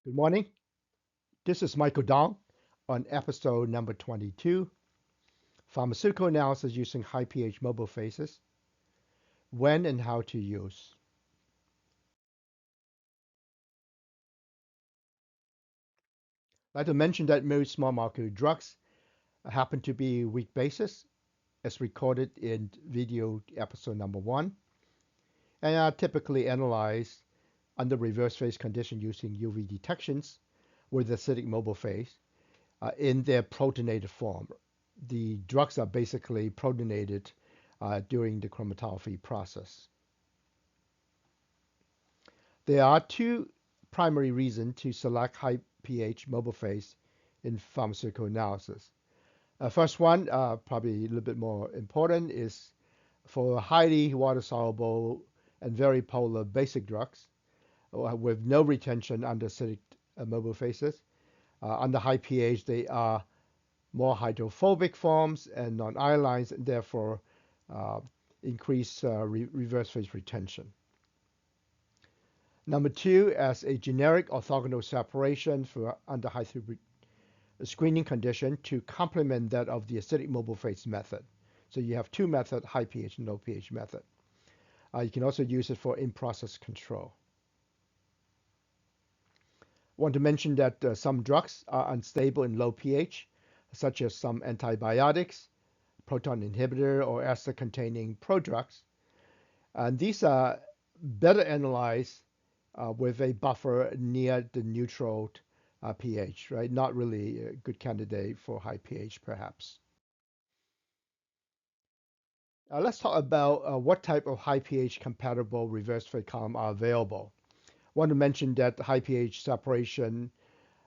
Good morning. This is Michael Dong on episode number 22, Pharmaceutical Analysis Using High pH Mobile Phases, When and How to Use. I'd like to mention that most small molecule drugs happen to be weak bases, as recorded in video episode number 1, and are typically analyzed under reverse phase condition using UV detections with acidic mobile phase in their protonated form. The drugs are basically protonated during the chromatography process. There are two primary reasons to select high pH mobile phase in pharmaceutical analysis. First one, probably a little bit more important, is for highly water soluble and very polar basic drugs with no retention under acidic mobile phases. Under high pH, they are more hydrophobic forms and non-ionize, and therefore uh, increase reverse phase retention. Number two, as a generic orthogonal separation for under high throughput screening condition to complement that of the acidic mobile phase method. So you have two methods, high pH and low pH method. You can also use it for in-process control. I want to mention that some drugs are unstable in low pH, such as some antibiotics, proton inhibitor, or ester-containing prodrugs. And these are better analyzed with a buffer near the neutral pH, right? Not really a good candidate for high pH, perhaps. Let's talk about what type of high pH compatible reverse phase column are available. I want to mention that high pH separation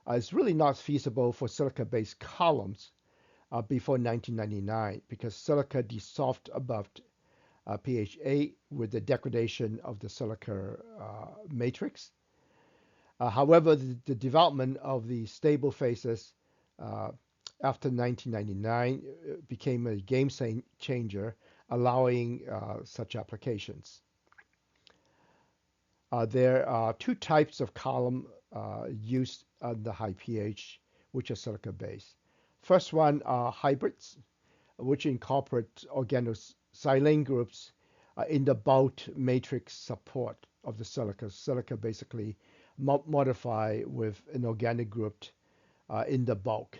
is really not feasible for silica-based columns before 1999 because silica dissolved above pH 8 with the degradation of the silica matrix. However, the development of the stable phases uh, after 1999 became a game changer, allowing such applications. There are two types of column used on the high pH, which are silica-based. First one are hybrids, which incorporate organosilane groups in the bulk matrix support of the silica. Silica basically modify with an organic group in the bulk.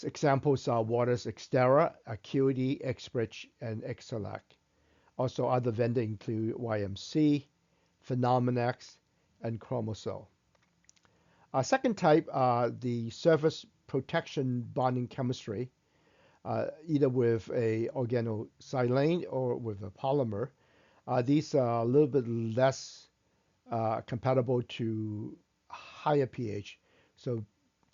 Examples are Waters Xterra, Acuity, Xbridge, and Xselect. Also, other vendors include YMC, Phenomenex, and Chromosol. Second type are the surface protection bonding chemistry, either with a organosilane or with a polymer. These are a little bit less compatible to higher pH, so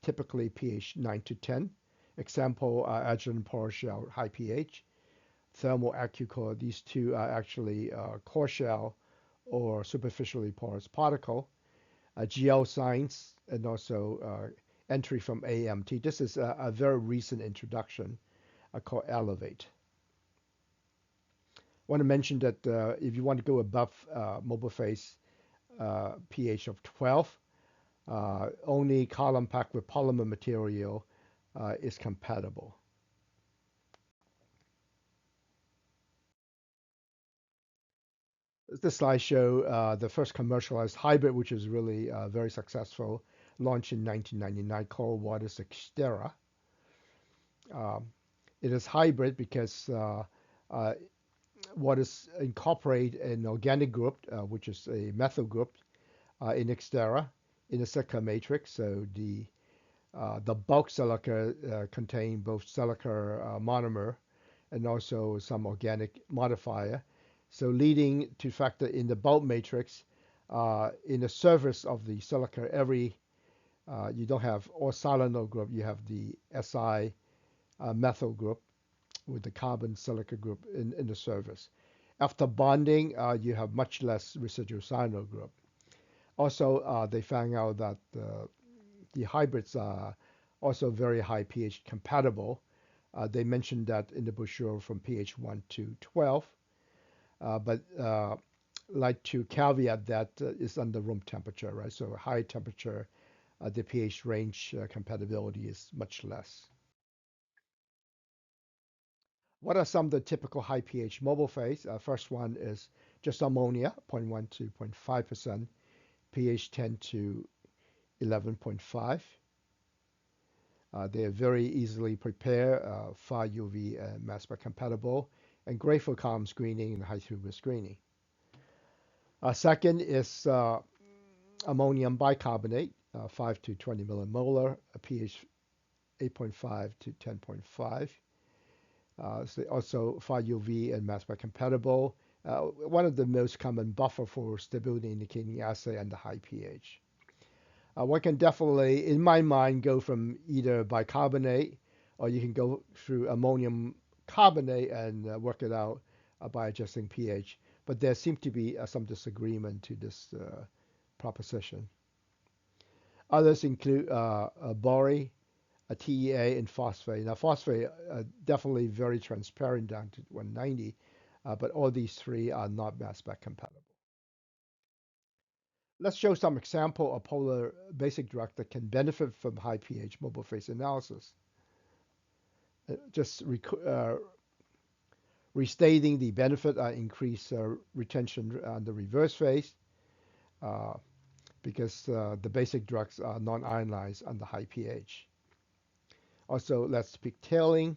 typically pH 9 to 10. Example, adjuvant porous shell, high pH. Thermal acucore, these two are actually core shell or superficially porous particle. GL science, and also entry from AMT. This is a very recent introduction called Elevate. I want to mention that if you want to go above mobile phase pH of 12, only column packed with polymer material is compatible. This slide show the first commercialized hybrid, which is really very successful, launched in 1999, called Waters Xterra. It is hybrid because Waters incorporate an organic group, which is a methyl group, in Xterra in the silica matrix. So the bulk silica contain both silica monomer and also some organic modifier. So leading to fact that in the bulk matrix, in the surface of the silica, you don't have all silanol group, you have the Si methyl group with the carbon silica group in the surface. After bonding, you have much less residual silanol group. Also, they found out that the hybrids are also very high pH compatible. They mentioned that in the brochure from pH 1 to 12. But like to caveat that is under room temperature, right? So high temperature, the pH range compatibility is much less. What are some of the typical high pH mobile phase? First one is just ammonia, 0.1 to 0.5%, pH 10 to 11.5. They are very easily prepared, far UV and mass spec compatible, and great for column screening and high throughput screening. Second is ammonium bicarbonate, 5 to 20 millimolar, pH 8.5 to 10.5. So also far UV and mass spec compatible. One of the most common buffer for stability indicating assay and the high pH. One can definitely, in my mind, go from either bicarbonate or you can go through ammonium carbonate and work it out by adjusting pH. But there seems to be some disagreement to this proposition. Others include bori, TEA, and phosphate. Now, phosphate definitely very transparent down to 190, but all these three are not mass spec compatible. Let's show some example of polar basic drug that can benefit from high pH mobile phase analysis. Just restating the benefit, increase retention on the reverse phase because the basic drugs are non-ionized on the high pH. Also, less peak tailing,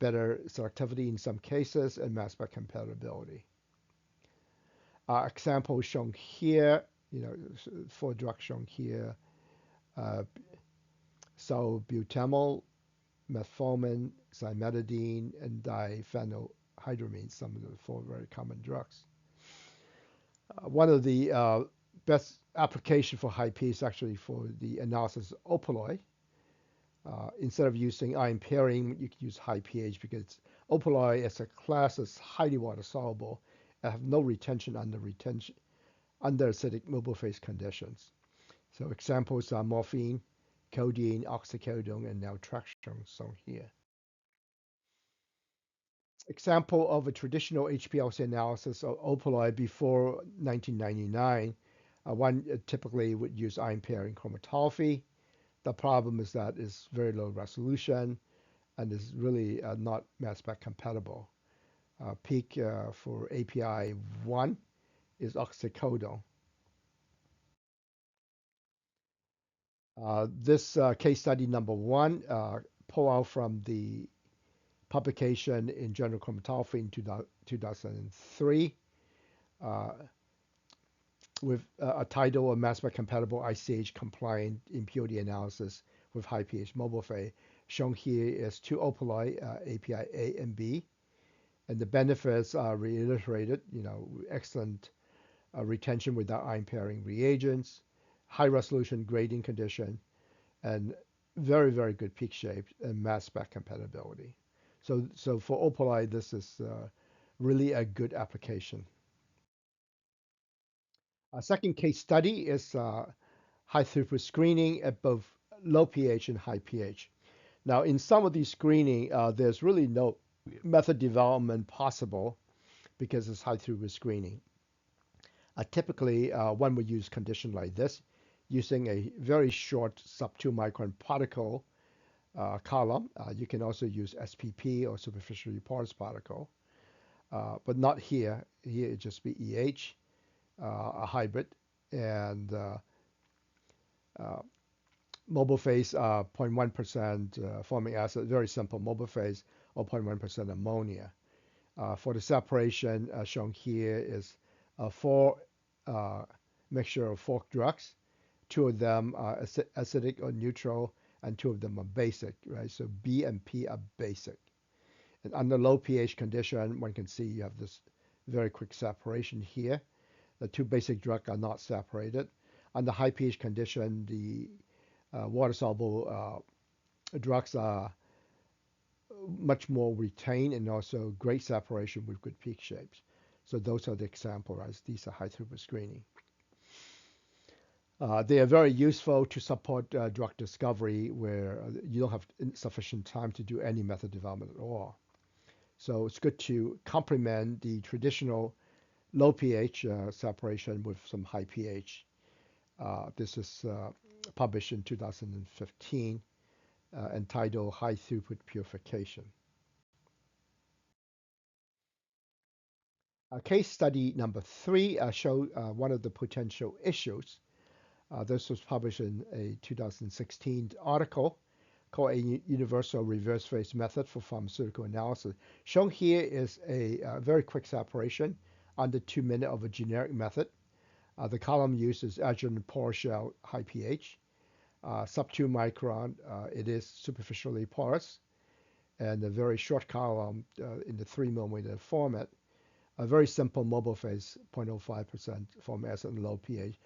better selectivity in some cases, and mass spec compatibility. Example shown here, 4 drugs shown here. So butamol, metformin, cimetidine, and diphenhydramine, some of the 4 very common drugs. One of the best application for high pH is actually for the analysis of opioid. Instead of using ion pairing, you can use high pH because opioid as a class is highly water soluble and have no retention under acidic mobile phase conditions. So examples are morphine, codeine, oxycodone, and naltrexone shown here. Example of a traditional HPLC analysis of opioid before 1999. One typically would use ion pairing chromatography. The problem is that it's very low resolution and is really not mass spec compatible. Peak for API 1 is oxycodone. This case study number 1 pull out from the publication in Journal Chromatography in 2003 with a title of mass spec compatible ICH compliant impurity analysis with high pH mobile phase. Shown here is 2 opioid, API A and B, and the benefits are reiterated. Excellent retention without ion pairing reagents, high resolution grading condition, and very, very good peak shape and mass spec compatibility. So for opioid, this is really a good application. A second case study is high throughput screening at both low pH and high pH. Now, in some of these screening, there's really no method development possible because it's high throughput screening. Typically, one would use condition like this, using a very short sub-2 micron particle column. You can also use SPP or superficially porous particle, but not here. Here it just be EH, a hybrid, and mobile phase 0.1% formic acid, very simple mobile phase, or 0.1% ammonia. For the separation shown here is 4 mixture of 4 drugs. 2 of them are acidic or neutral, and 2 of them are basic, right? So B and P are basic. And under low pH condition, one can see you have this very quick separation here. The 2 basic drugs are not separated. Under high pH condition, the water-soluble drugs are much more retained and also great separation with good peak shapes. So those are the examples, right? These are high throughput screening. They are very useful to support drug discovery where you don't have sufficient time to do any method development at all. So it's good to complement the traditional low pH separation with some high pH. This is published in 2015, entitled High Throughput Purification. Case study number 3 showed one of the potential issues. This was published in a 2016 article called a universal reverse phase method for pharmaceutical analysis. Shown here is a very quick separation under 2 minutes of a generic method. The column uses adjuvant pore shell high pH. Sub 2 micron, it is superficially porous, and a very short column in the 3 millimeter format. A very simple mobile phase, 0.05% form acid and low pH,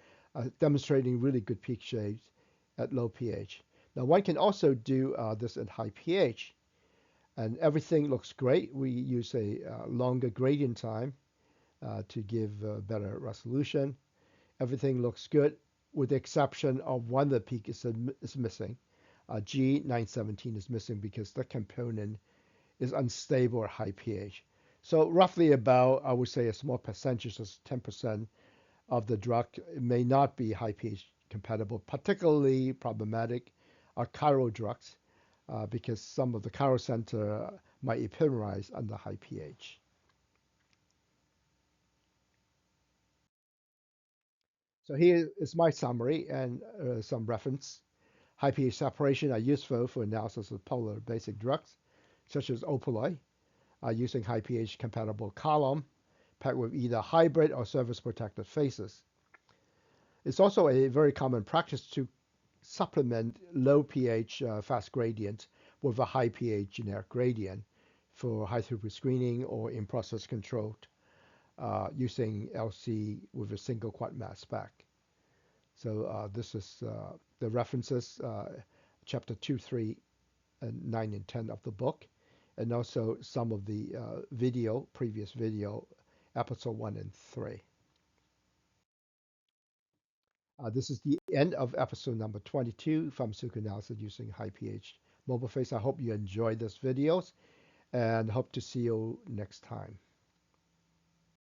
demonstrating really good peak shapes at low pH. Now one can also do this at high pH, and everything looks great. We use a longer gradient time to give better resolution. Everything looks good, with the exception of one of the peak is missing. G917 is missing because the component is unstable at high pH. So roughly about, I would say, a small percentage, just 10% of the drug may not be high pH compatible. Particularly problematic are chiral drugs because some of the chiral center might epimerize under high pH. So here is my summary and some reference. High pH separation are useful for analysis of polar basic drugs, such as opioid, using high pH compatible column packed with either hybrid or surface protected phases. It's also a very common practice to supplement low pH fast gradient with a high pH generic gradient for high throughput screening or in process controlled using LC with a single quad mass spec. So this is the references, chapter 2, 3, and 9 and 10 of the book, and also some of the previous video, episode 1 and 3. This is the end of episode number 22, pharmaceutical analysis using high pH mobile phase. I hope you enjoyed this videos and hope to see you next time.